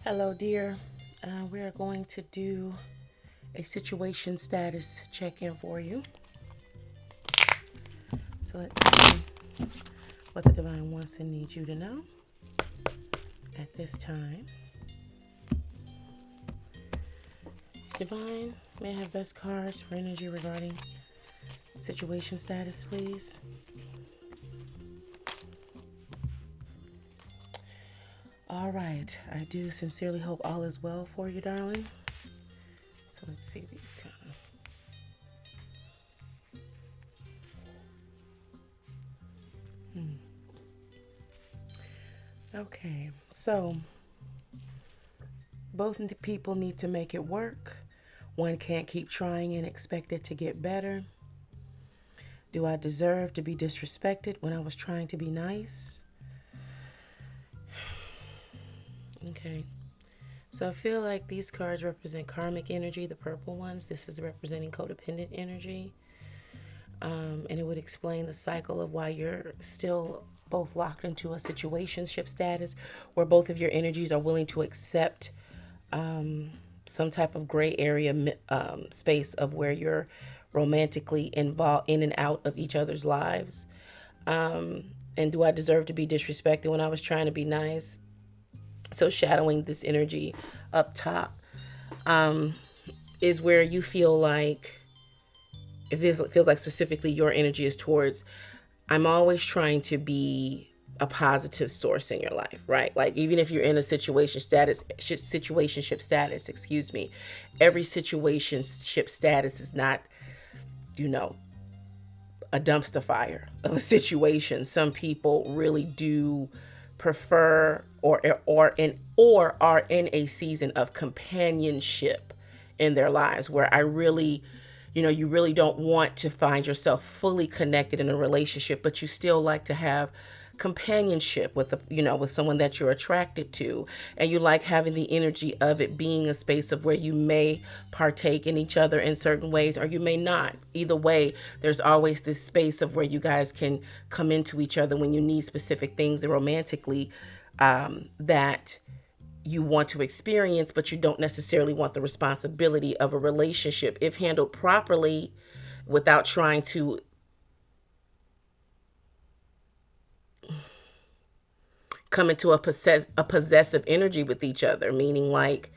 Hello, dear. We're going to do a situation status check-in for you. So let's see what the divine wants and needs you to know at this time. Divine, may I have best cards for energy regarding situation status, please? All right. I do sincerely hope all is well for you, darling. So let's see these kind of. Okay, so both the people need to make it work. One can't keep trying and expect it to get better. Do I deserve to be disrespected when I was trying to be nice? Okay. So I feel like these cards represent karmic energy, the purple ones. This is representing codependent energy. And it would explain the cycle of why you're still both locked into a situationship status where both of your energies are willing to accept some type of gray area space of where you're romantically involved in and out of each other's lives. And do I deserve to be disrespected when I was trying to be nice? So shadowing this energy up top is where you feel like it feels like specifically your energy is towards, I'm always trying to be a positive source in your life, right? Like even if you're in a situationship status, every situationship status is not, a dumpster fire of a situation. Some people really do prefer or are in a season of companionship in their lives where you really don't want to find yourself fully connected in a relationship, but you still like to have companionship with with someone that you're attracted to, and you like having the energy of it being a space of where you may partake in each other in certain ways or you may not. Either way, there's always this space of where you guys can come into each other when you need specific things that romantically that you want to experience, but you don't necessarily want the responsibility of a relationship if handled properly without trying to come into a possessive energy with each other, meaning like,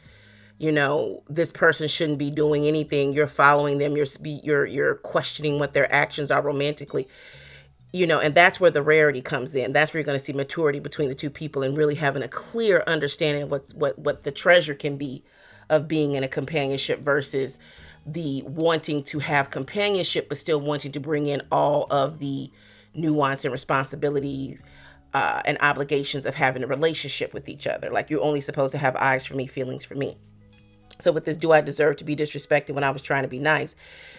this person shouldn't be doing anything. You're following them. You're questioning what their actions are romantically, and that's where the rarity comes in. That's where you're going to see maturity between the two people and really having a clear understanding of what the treasure can be of being in a companionship versus the wanting to have companionship, but still wanting to bring in all of the nuance and responsibilities and obligations of having a relationship with each other. Like you're only supposed to have eyes for me, feelings for me. So with this, do I deserve to be disrespected when I was trying to be nice?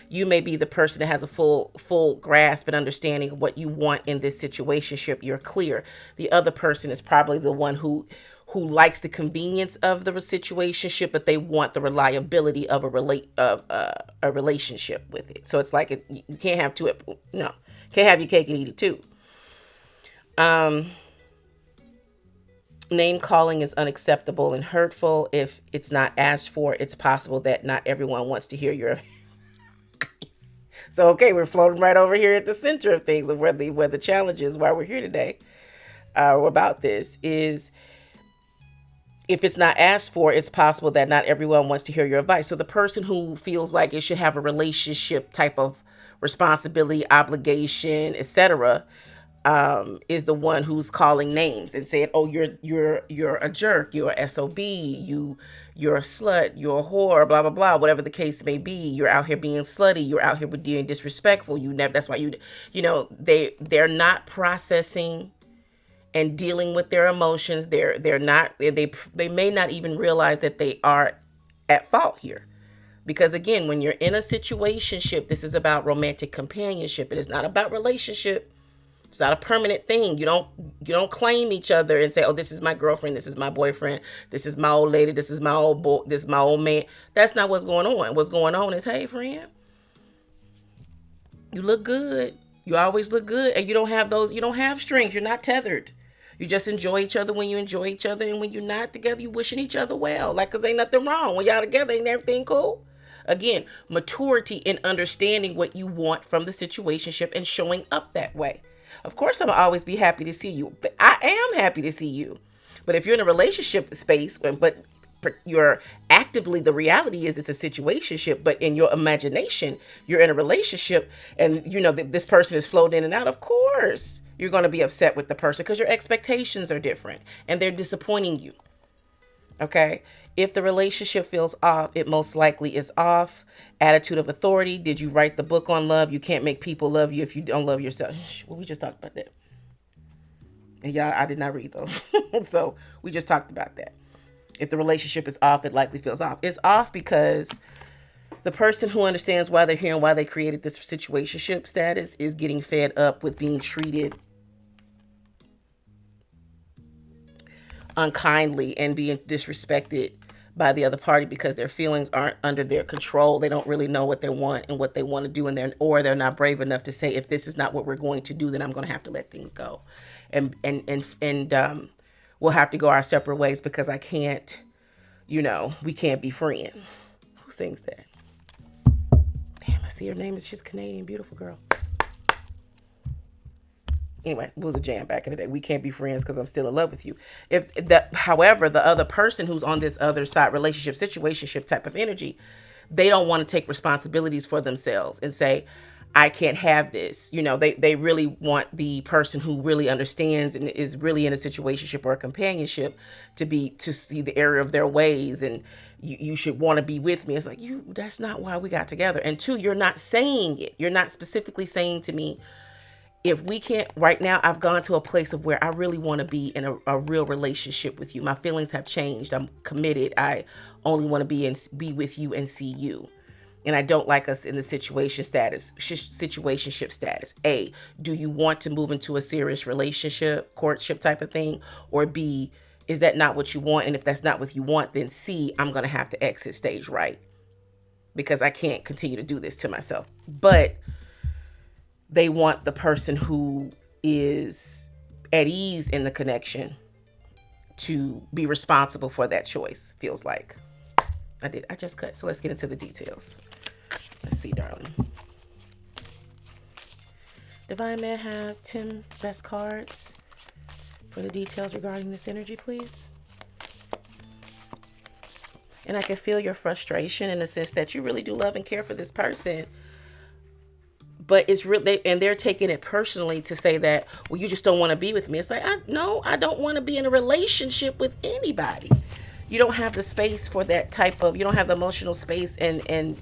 You may be the person that has a full grasp and understanding of what you want in this situationship. You're clear. The other person is probably the one who likes the convenience of the situationship, but they want the reliability of a relationship with it. So it's like you can't have can't have your cake and eat it too. Name calling is unacceptable and hurtful. If it's not asked for, it's possible that not everyone wants to hear your advice. So, okay, we're floating right over here at the center of things, of where the challenge is, why we're here today, about this is, if it's not asked for, it's possible that not everyone wants to hear your advice. So the person who feels like it should have a relationship type of responsibility, obligation, etc., is the one who's calling names and saying, "Oh, you're a jerk, you're a sob, you're a slut, you're a whore, blah blah blah, whatever the case may be. You're out here being slutty. You're out here being disrespectful. You never. That's why they're not processing and dealing with their emotions. They may not even realize that they are at fault here." Because again, when you're in a situationship, this is about romantic companionship. It is not about relationship. It's not a permanent thing. You don't claim each other and say, "Oh, this is my girlfriend, this is my boyfriend, this is my old lady, this is my old boy, this is my old man." That's not what's going on. What's going on is, "Hey, friend, you look good. You always look good, and you don't have strings. You're not tethered. You just enjoy each other when you enjoy each other, and when you're not together, you wishing each other well. Like, cause ain't nothing wrong when y'all together. Ain't everything cool? Again, maturity in understanding what you want from the situationship and showing up that way. Of course, I'm always be happy to see you. But I am happy to see you. But if you're in a relationship space, but you're actively, the reality is it's a situationship, but in your imagination you're in a relationship, and you know that this person is floating in and out. Of course you're going to be upset with the person because your expectations are different and they're disappointing you. Okay. If the relationship feels off, it most likely is off. Attitude of authority. Did you write the book on love? You can't make people love you if you don't love yourself. Well, we just talked about that. And y'all, I did not read those. So we just talked about that. If the relationship is off, it likely feels off. It's off because the person who understands why they're here and why they created this situationship status is getting fed up with being treated unkindly and being disrespected by the other party because their feelings aren't under their control. They don't really know what they want and what they want to do, and they're not brave enough to say, if this is not what we're going to do, then I'm going to have to let things go, and we'll have to go our separate ways because I can't, we can't be friends. Who sings that? Damn, I see her name. She's Canadian, beautiful girl. Anyway, it was a jam back in the day. We can't be friends because I'm still in love with you. However, the other person who's on this other side, relationship, situationship type of energy, they don't want to take responsibilities for themselves and say, I can't have this. They really want the person who really understands and is really in a situationship or a companionship to see the error of their ways, and you should want to be with me. It's like, that's not why we got together. And two, you're not saying it. You're not specifically saying to me, if we can't, right now, I've gone to a place of where I really want to be in a real relationship with you. My feelings have changed. I'm committed. I only want to be with you and see you. And I don't like us in the situationship status. A, do you want to move into a serious relationship, courtship type of thing? Or B, is that not what you want? And if that's not what you want, then C, I'm going to have to exit stage right, because I can't continue to do this to myself. But they want the person who is at ease in the connection to be responsible for that choice, feels like. I just cut. So let's get into the details. Let's see, darling. Divine, may I have 10 best cards for the details regarding this energy, please? And I can feel your frustration in the sense that you really do love and care for this person. But it's really, and they're taking it personally to say that, well, you just don't want to be with me. It's like, no, I don't want to be in a relationship with anybody. You don't have the space for that you don't have the emotional space and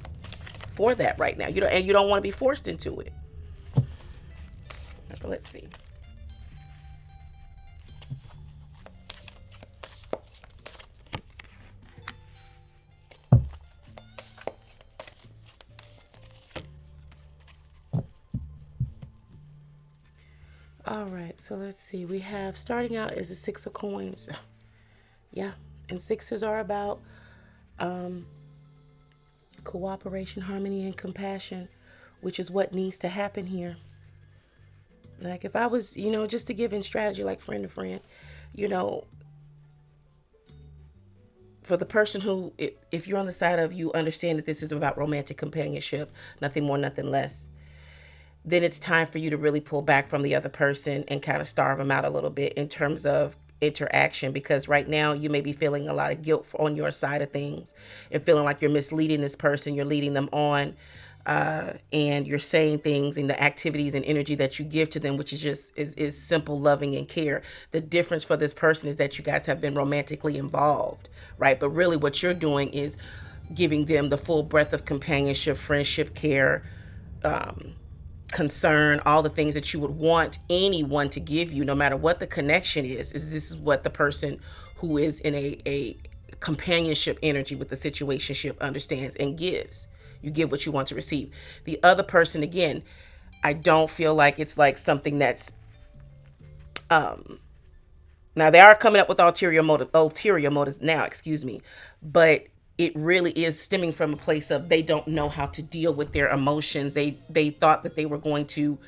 for that right now. You don't want to be forced into it. But let's see. All right, so let's see. We have, starting out is the Six of Coins. Yeah, and sixes are about cooperation, harmony, and compassion, which is what needs to happen here. Like, if I was, just to give in strategy, like friend to friend, for the person who, if you're on the side of, you understand that this is about romantic companionship, nothing more, nothing less, then it's time for you to really pull back from the other person and kind of starve them out a little bit in terms of interaction, because right now you may be feeling a lot of guilt on your side of things and feeling like you're misleading this person, you're leading them on, and you're saying things in the activities and energy that you give to them, which is just is simple loving and care. The difference for this person is that you guys have been romantically involved, right? But really what you're doing is giving them the full breadth of companionship, friendship, care, concern, all the things that you would want anyone to give you, no matter what the connection is this is what the person who is in a companionship energy with the situationship understands and gives. You give what you want to receive. The other person, again, I don't feel like it's like something that's now they are coming up with ulterior motives now, but it really is stemming from a place of they don't know how to deal with their emotions. They thought that they were going to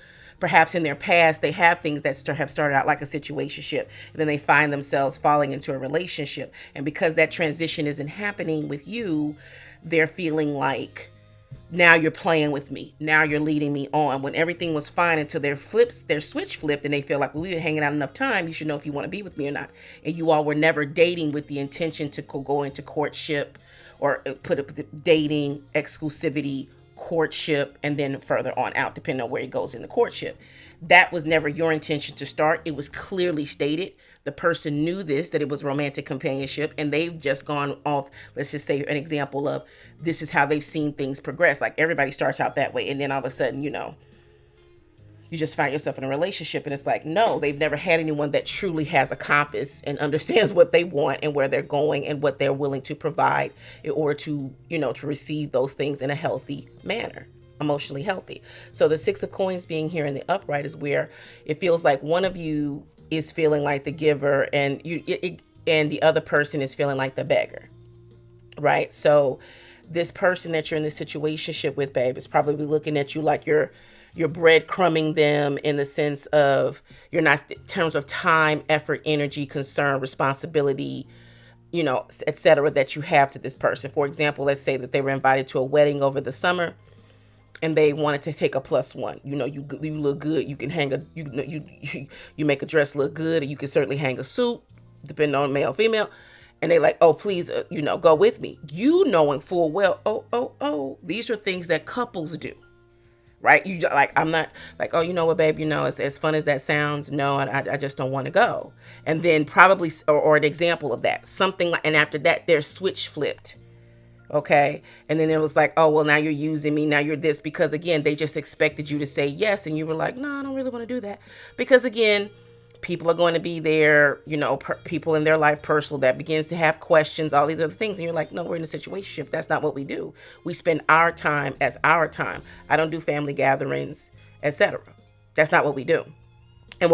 perhaps in their past they have things that have started out like a situationship, and then they find themselves falling into a relationship, and because that transition isn't happening with you, they're feeling like now you're playing with me, now you're leading me on, when everything was fine until their switch flipped, and they feel like, well, we've been hanging out enough time, you should know if you want to be with me or not. And you all were never dating with the intention to go into courtship, or put up the dating, exclusivity, courtship, and then further on out, depending on where it goes in the courtship. That was never your intention to start. It was clearly stated. The person knew this, that it was romantic companionship, and they've just gone off. Let's just say an example of this is how they've seen things progress. Like everybody starts out that way, and then all of a sudden, you just find yourself in a relationship, and it's like, no, they've never had anyone that truly has a compass and understands what they want and where they're going and what they're willing to provide in order to, to receive those things in a healthy manner, emotionally healthy. So the Six of Coins being here in the upright is where it feels like one of you is feeling like the giver, and and the other person is feeling like the beggar, right? So this person that you're in this situationship with, babe, is probably looking at you like you're breadcrumbing them, in the sense of you're not, in terms of time, effort, energy, concern, responsibility, etc., that you have to this person. For example, let's say that they were invited to a wedding over the summer, and they wanted to take a +1. You look good. You can hang you make a dress look good, and you can certainly hang a suit, depending on male, female. And they like, oh, please, go with me. You knowing full well, oh, these are things that couples do, right? You like, I'm not like, oh, you know what, babe, as fun as that sounds, no, I just don't want to go. And then probably, or an example of that, something like, and after that, their switch flipped. Okay. And then it was like, oh, well, now you're using me. Now you're this, because again, they just expected you to say yes. And you were like, no, I don't really want to do that. Because again, people are going to be there, people in their life, personal, that begins to have questions, all these other things. And you're like, no, we're in a situationship. That's not what we do. We spend our time as our time. I don't do family gatherings, etc. That's not what we do. And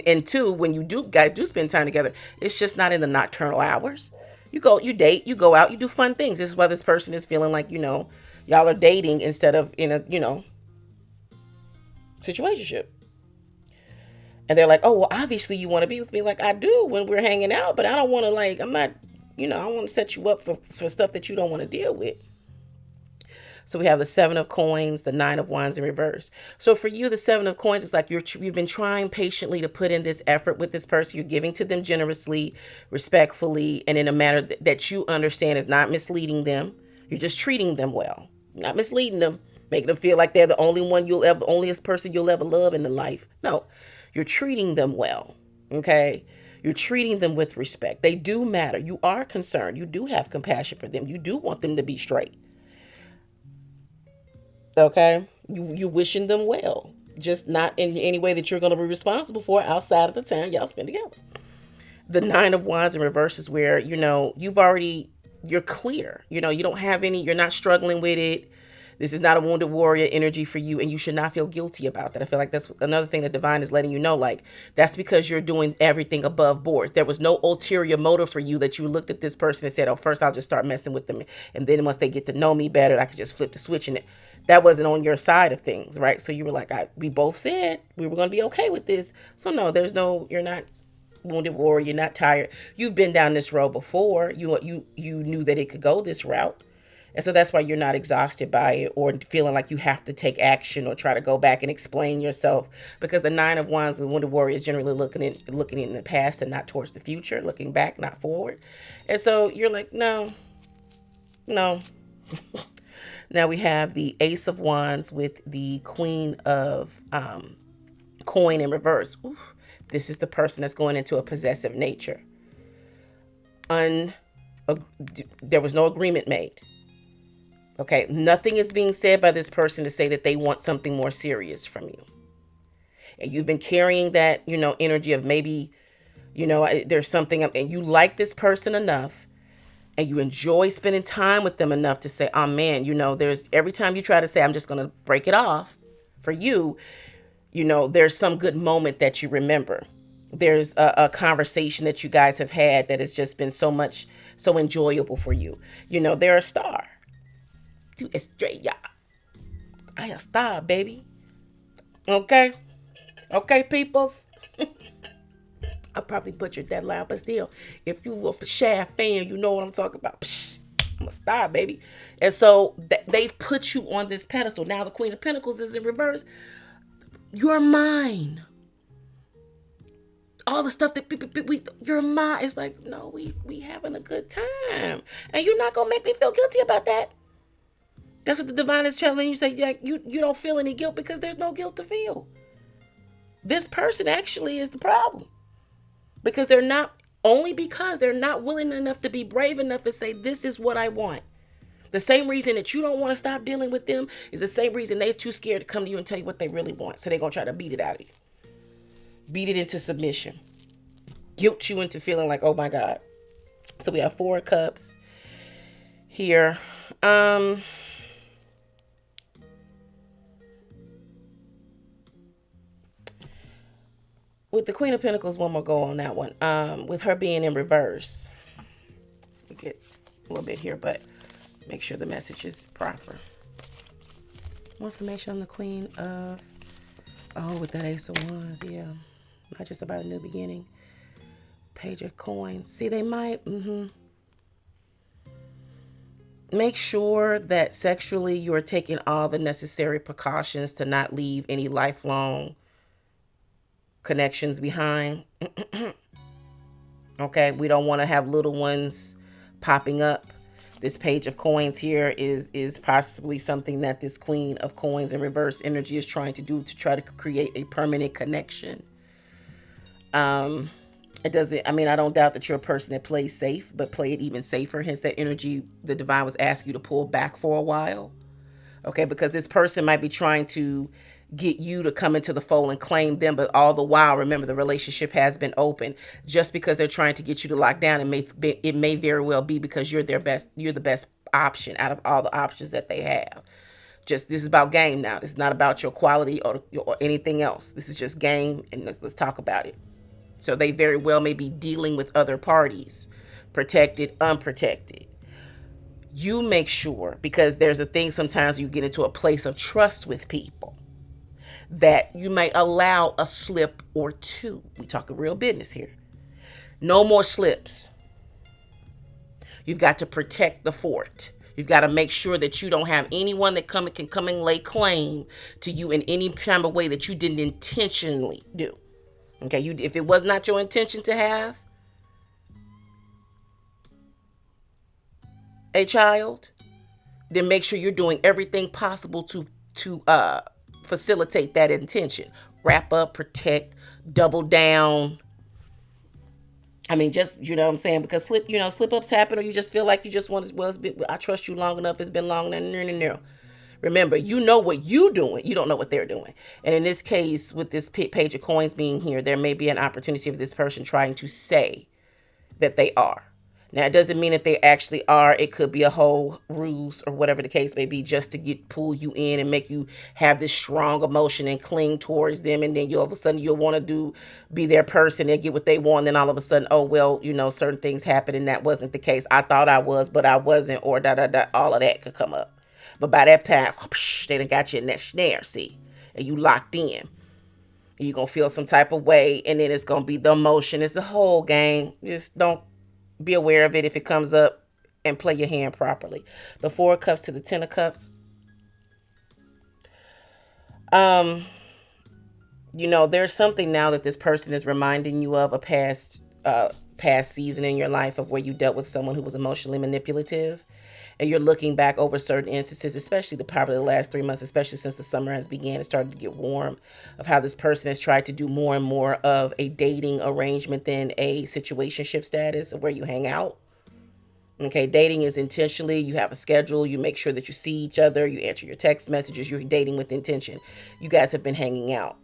and two, when you guys do spend time together, it's just not in the nocturnal hours. You date, you go out, you do fun things. This is why this person is feeling like, y'all are dating instead of in a, situationship. And they're like, oh, well, obviously you want to be with me. Like, I do when we're hanging out, but I don't want to, like, I'm not, I want to set you up for stuff that you don't want to deal with. So we have the Seven of Coins, the Nine of Wands in reverse. So for you, the Seven of Coins is like you've been trying patiently to put in this effort with this person. You're giving to them generously, respectfully, and in a manner that you understand is not misleading them. You're just treating them well, not misleading them, making them feel like they're the only person you'll ever love in the life. No, you're treating them well. Okay. You're treating them with respect. They do matter. You are concerned. You do have compassion for them. You do want them to be straight. Okay, you wishing them well, just not in any way that you're going to be responsible for outside of the time y'all spend together. The Nine of Wands in reverse is where, you're clear. You don't have any, you're not struggling with it. This is not a wounded warrior energy for you, and you should not feel guilty about that. I feel like that's another thing the divine is letting you know, like, that's because you're doing everything above board. There was no ulterior motive for you, that you looked at this person and said, oh, first I'll just start messing with them, and then once they get to know me better, I could just flip the switch. And that wasn't on your side of things, right? So you were like, we both said we were going to be okay with this. So no, you're not wounded warrior. You're not tired. You've been down this road before. You knew that it could go this route. And so that's why you're not exhausted by it, or feeling like you have to take action or try to go back and explain yourself. Because the Nine of Wands, the Wounded Warrior, is generally looking in the past and not towards the future, looking back, not forward. And so you're like, no. Now we have the Ace of Wands with the Queen of Coin in reverse. Oof. This is the person that's going into a possessive nature. There was no agreement made. Okay, nothing is being said by this person to say that they want something more serious from you. And you've been carrying that, energy of maybe, there's something, and you like this person enough, and you enjoy spending time with them enough to say, oh man, there's, every time you try to say, I'm just going to break it off for you, there's some good moment that you remember. There's a conversation that you guys have had that has just been so enjoyable for you. They're a star. To Estrella. I a star, baby. Okay. Okay, peoples. I probably butchered that line, but still, if you a Shaft fan, you know what I'm talking about. Psh, I'm a star, baby. And so they've put you on this pedestal. Now the Queen of Pentacles is in reverse. You're mine. All the stuff that you're mine. It's like, no, we having a good time, and you're not gonna make me feel guilty about that. That's what the divine is telling you. Say, yeah, you don't feel any guilt because there's no guilt to feel. This person actually is the problem because they're not only because they're not willing enough to be brave enough to say this is what I want. The same reason that you don't want to stop dealing with them is the same reason they're too scared to come to you and tell you what they really want. So they're gonna try to beat it out of you, beat it into submission, guilt you into feeling like, oh my God. So we have 4 of Cups here. With the Queen of Pentacles, one more go on that one. With her being in reverse, we get a little bit here, but make sure the message is proper. More information on the Queen of, with that Ace of Wands, yeah. Not just about a new beginning. Page of Coins. See, they might, Make sure that sexually you are taking all the necessary precautions to not leave any lifelong connections behind. Okay, we don't want to have little ones popping up. This Page of Coins here is possibly something that this Queen of Coins in reverse energy is trying to do to try to create a permanent connection. It doesn't, I mean, I don't doubt that you're a person that plays safe, but play it even safer. Hence that energy the divine was asking you to pull back for a while. Okay, because this person might be trying to get you to come into the fold and claim them, but all the while, remember, the relationship has been open. Just because they're trying to get you to lock down, it may very well be because you're the best option out of all the options that they have. Just, this is about game now. This is not about your quality or anything else. This is just game, and let's talk about it. So they very well may be dealing with other parties, protected, unprotected. You make sure, because there's a thing sometimes you get into a place of trust with people, that you might allow a slip or two. We talking real business here. No more slips. You've got to protect the fort. You've got to make sure that you don't have anyone that can come and lay claim to you in any kind of way that you didn't intentionally do. Okay, if it was not your intention to have a child, then make sure you're doing everything possible to facilitate that intention. Wrap up, protect, double down. I mean, just, you know what I'm saying? Because slip ups happen, or you just feel like you just want to, well, I trust you long enough. It's been long enough. Remember, you know what you're doing. You don't know what they're doing. And in this case, with this Page of Coins being here, there may be an opportunity of this person trying to say that they are. Now, it doesn't mean that they actually are. It could be a whole ruse or whatever the case may be, just to pull you in and make you have this strong emotion and cling towards them. And then all of a sudden you'll want to be their person and get what they want. And then all of a sudden, oh, well, certain things happen and that wasn't the case. I thought I was, but I wasn't, or all of that could come up. But by that time, they done got you in that snare, see? And you locked in. You're going to feel some type of way, and then it's going to be the emotion. It's a whole game. Just don't be aware of it if it comes up, and play your hand properly. The 4 of Cups to the 10 of Cups. There's something now that this person is reminding you of a past season in your life of where you dealt with someone who was emotionally manipulative. And you're looking back over certain instances, especially probably the last 3 months, especially since the summer has began and started to get warm, of how this person has tried to do more and more of a dating arrangement than a situationship status of where you hang out. Okay, dating is intentionally, you have a schedule, you make sure that you see each other, you answer your text messages, you're dating with intention. You guys have been hanging out.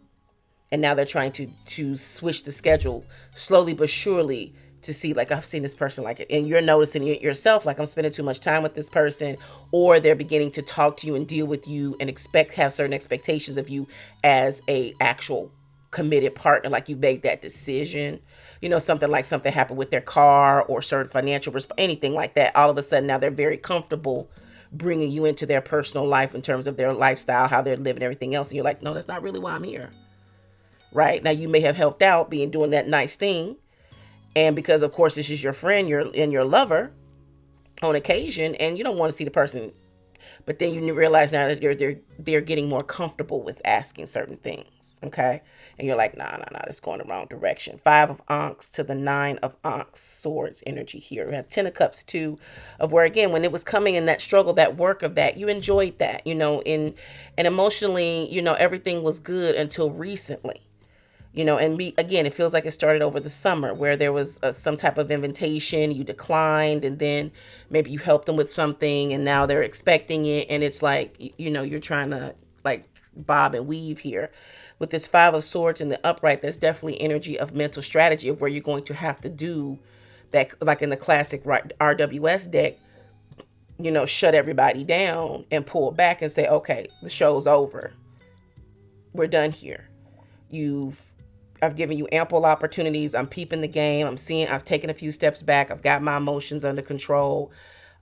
And now they're trying to switch the schedule slowly but surely, to see, like, I've seen this person like it, and you're noticing it yourself, like, I'm spending too much time with this person, or they're beginning to talk to you and deal with you and have certain expectations of you as a actual committed partner, like you made that decision. Something happened with their car or certain financial anything like that. All of a sudden now they're very comfortable bringing you into their personal life in terms of their lifestyle, how they're living, everything else, and you're like, no, that's not really why I'm here. right? Now you may have helped out being doing that nice thing, and because of course this is your friend, your lover on occasion, and you don't want to see the person. But then you realize now that they're getting more comfortable with asking certain things, okay? And you're like, nah, that's going the wrong direction. 5 of Ankhs to the 9 of Ankhs, swords energy here. We have 10 of Cups too, of where again, when it was coming in that struggle, that work of that, you enjoyed that, and emotionally, everything was good until recently. And again, it feels like it started over the summer where there was some type of invitation, you declined, and then maybe you helped them with something, and now they're expecting it, and it's like, you're trying to like bob and weave here. With this 5 of Swords in the upright, that's definitely energy of mental strategy of where you're going to have to do that, like in the classic RWS deck, shut everybody down and pull back and say, okay, the show's over. We're done here. I've given you ample opportunities. I'm peeping the game. I've taken a few steps back. I've got my emotions under control.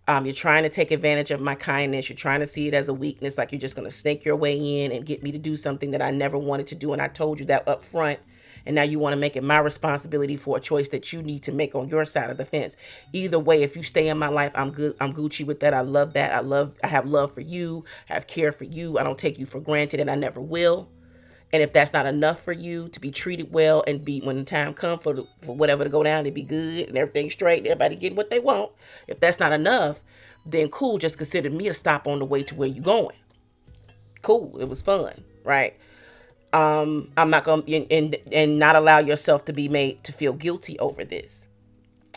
You're trying to take advantage of my kindness. You're trying to see it as a weakness, like you're just going to snake your way in and get me to do something that I never wanted to do. And I told you that up front. And now you want to make it my responsibility for a choice that you need to make on your side of the fence. Either way, if you stay in my life, I'm good. I'm Gucci with that. I love that. I have love for you. I have care for you. I don't take you for granted, and I never will. And if that's not enough for you to be treated well and be, when the time comes for whatever to go down, to be good and everything straight, and everybody getting what they want, if that's not enough, then cool, just consider me a stop on the way to where you're going. Cool, it was fun, right? I'm not gonna and not allow yourself to be made to feel guilty over this,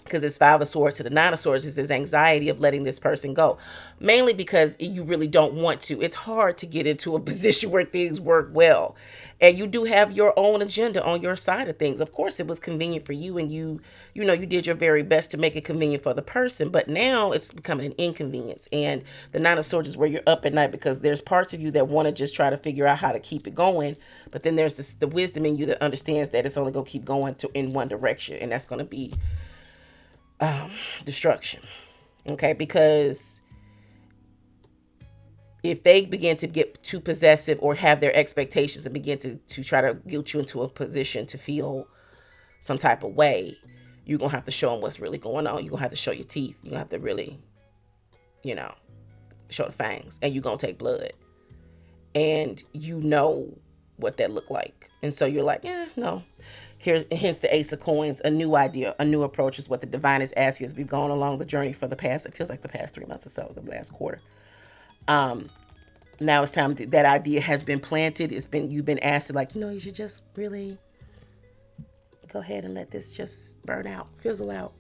because it's 5 of Swords to the 9 of Swords is this anxiety of letting this person go, mainly because you really don't want to. It's hard to get into a position where things work well, and you do have your own agenda on your side of things. Of course, it was convenient for you, and you did your very best to make it convenient for the person, but now it's becoming an inconvenience. And the 9 of Swords is where you're up at night, because there's parts of you that want to just try to figure out how to keep it going, but then there's the wisdom in you that understands that it's only going to keep going in one direction, and that's going to be destruction. Okay, because if they begin to get too possessive or have their expectations and begin to try to guilt you into a position to feel some type of way, you're gonna have to show them what's really going on. You're gonna have to show your teeth. You're gonna have to really, show the fangs, and you're gonna take blood, and what that looked like. And so you're like, yeah, no. Hence the Ace of Coins. A new idea, a new approach is what the divine is asking as we've gone along the journey for the past, it feels like the past 3 months or so, the last quarter. Now it's time that idea has been planted. You've been asked to, like, you should just really go ahead and let this just burn out, fizzle out,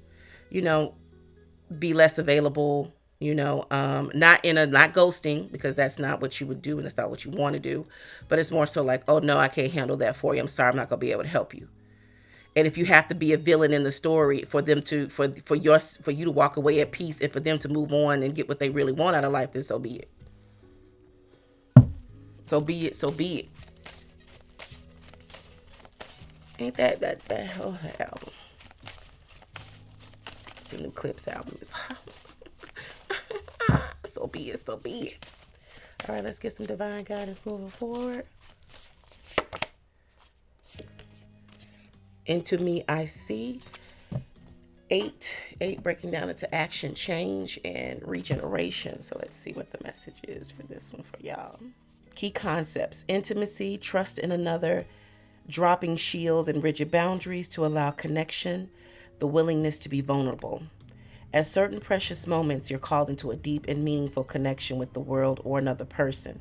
be less available, not ghosting, because that's not what you would do and that's not what you want to do. But it's more so like, oh no, I can't handle that for you. I'm sorry, I'm not gonna be able to help you. And if you have to be a villain in the story for them to for you to walk away at peace and for them to move on and get what they really want out of life, then so be it. So be it. So be it. Ain't that album? The new Clips album is so be it. So be it. All right, let's get some divine guidance moving forward. Into me, I see. 8 breaking down into action, change, and regeneration. So let's see what the message is for this one for y'all. Key concepts: intimacy, trust in another, dropping shields and rigid boundaries to allow connection, the willingness to be vulnerable. At certain precious moments, you're called into a deep and meaningful connection with the world or another person.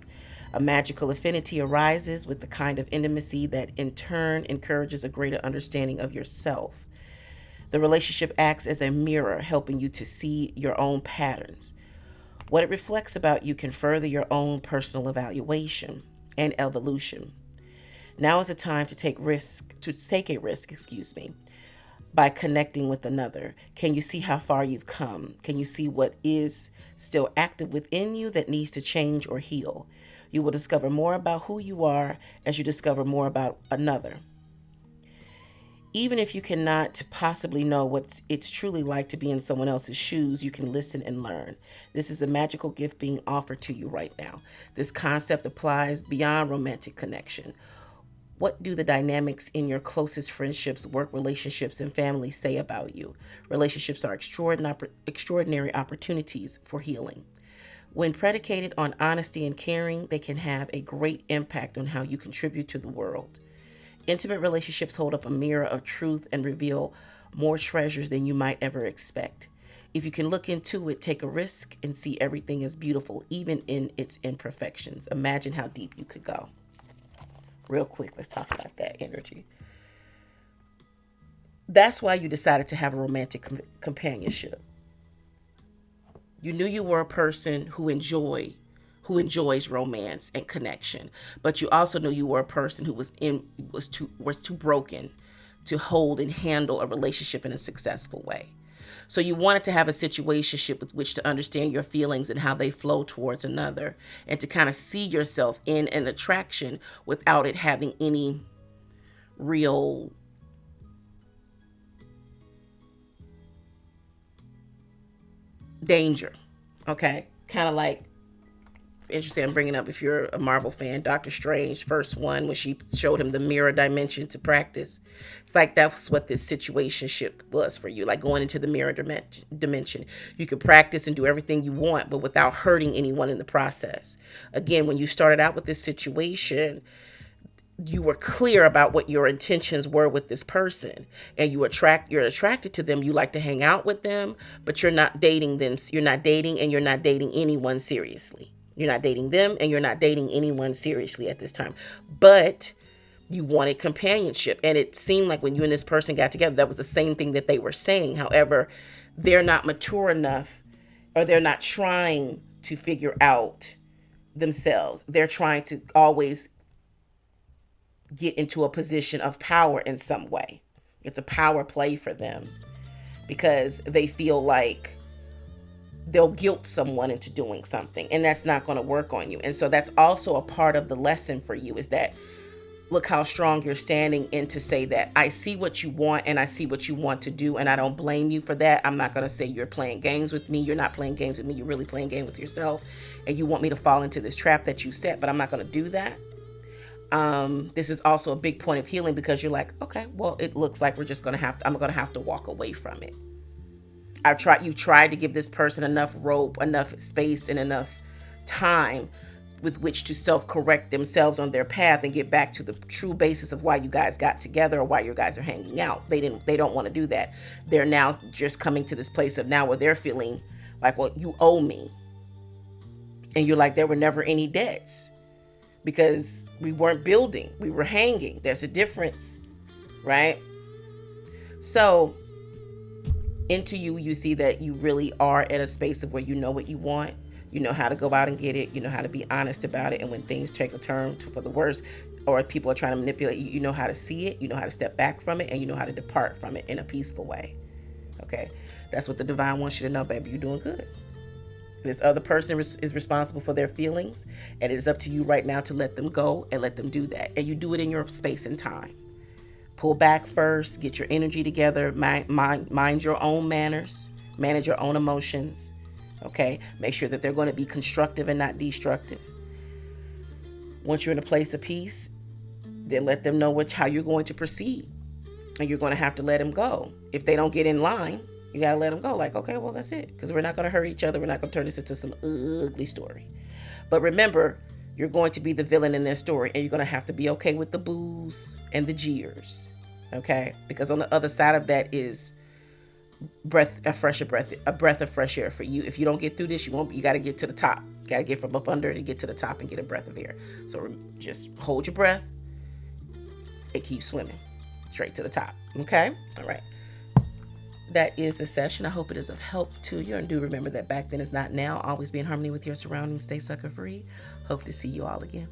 A magical affinity arises with the kind of intimacy that in turn encourages a greater understanding of yourself. The relationship acts as a mirror, helping you to see your own patterns. What it reflects about you can further your own personal evaluation and evolution. Now is the time to take a risk, by connecting with another. Can you see how far you've come? Can you see what is still active within you that needs to change or heal? You will discover more about who you are as you discover more about another. Even if you cannot possibly know what it's truly like to be in someone else's shoes, you can listen and learn. This is a magical gift being offered to you right now. This concept applies beyond romantic connection. What do the dynamics in your closest friendships, work relationships, and family say about you? Relationships are extraordinary opportunities for healing. When predicated on honesty and caring, they can have a great impact on how you contribute to the world. Intimate relationships hold up a mirror of truth and reveal more treasures than you might ever expect. If you can look into it, take a risk, and see everything as beautiful, even in its imperfections. Imagine how deep you could go. Real quick, let's talk about that energy. That's why you decided to have a romantic companionship. You knew you were a person who enjoys romance and connection, but you also knew you were a person who was too broken to hold and handle a relationship in a successful way. So you wanted to have a situationship with which to understand your feelings and how they flow towards another, and to kind of see yourself in an attraction without it having any real danger. Okay, kind of like, interesting, I'm bringing up, if you're a Marvel fan, Doctor Strange, first one, when she showed him the mirror dimension to practice. It's like that's what this situationship was for you, like going into the mirror dimension. You could practice and do everything you want, but without hurting anyone in the process. Again, when you started out with this situation, you were clear about what your intentions were with this person, and you're attracted to them. You like to hang out with them, but you're not dating them. You're not dating, and you're not dating anyone seriously. You're not dating them, and you're not dating anyone seriously at this time. But you wanted companionship, and it seemed like when you and this person got together, that was the same thing that they were saying. However, they're not mature enough, or they're not trying to figure out themselves. They're trying to always get into a position of power in some way. It's a power play for them, because they feel like they'll guilt someone into doing something, and that's not going to work on you. And so that's also a part of the lesson for you, is that look how strong you're standing in to say that I see what you want, and I see what you want to do, and I don't blame you for that. I'm not going to say you're playing games with me. You're not playing games with me. You're really playing games with yourself, and you want me to fall into this trap that you set, but I'm not going to do that. This is also a big point of healing, because you're like, okay, well, it looks like I'm going to have to walk away from it. You tried to give this person enough rope, enough space, and enough time with which to self-correct themselves on their path and get back to the true basis of why you guys got together, or why you guys are hanging out. They don't want to do that. They're now just coming to this place of now where they're feeling like, well, you owe me. And you're like, there were never any debts, because we weren't building, we were hanging. There's a difference, right? So into you see that you really are at a space of where you know what you want. You know how to go out and get it. You know how to be honest about it. And when things take a turn for the worse, or people are trying to manipulate you, you know how to see it. You know how to step back from it, and you know how to depart from it in a peaceful way. Okay, that's what the divine wants you to know, baby. You're doing good. This other person is responsible for their feelings, and it is up to you right now to let them go and let them do that. And you do it in your space and time. Pull back first, get your energy together, mind your own manners, manage your own emotions. Okay, make sure that they're going to be constructive and not destructive. Once you're in a place of peace, then let them know how you're going to proceed, and you're going to have to let them go. If they don't get in line, you got to let them go. Like, okay, well, that's it. Because we're not going to hurt each other. We're not going to turn this into some ugly story. But remember, you're going to be the villain in their story, and you're going to have to be okay with the boos and the jeers. Okay? Because on the other side of that is a breath of fresh air for you. If you don't get through this, you got to get to the top. You got to get from up under to get to the top and get a breath of air. So just hold your breath and keep swimming straight to the top. Okay? All right. That is the session. I hope it is of help to you. And do remember that back then is not now. Always be in harmony with your surroundings. Stay sucker free. Hope to see you all again.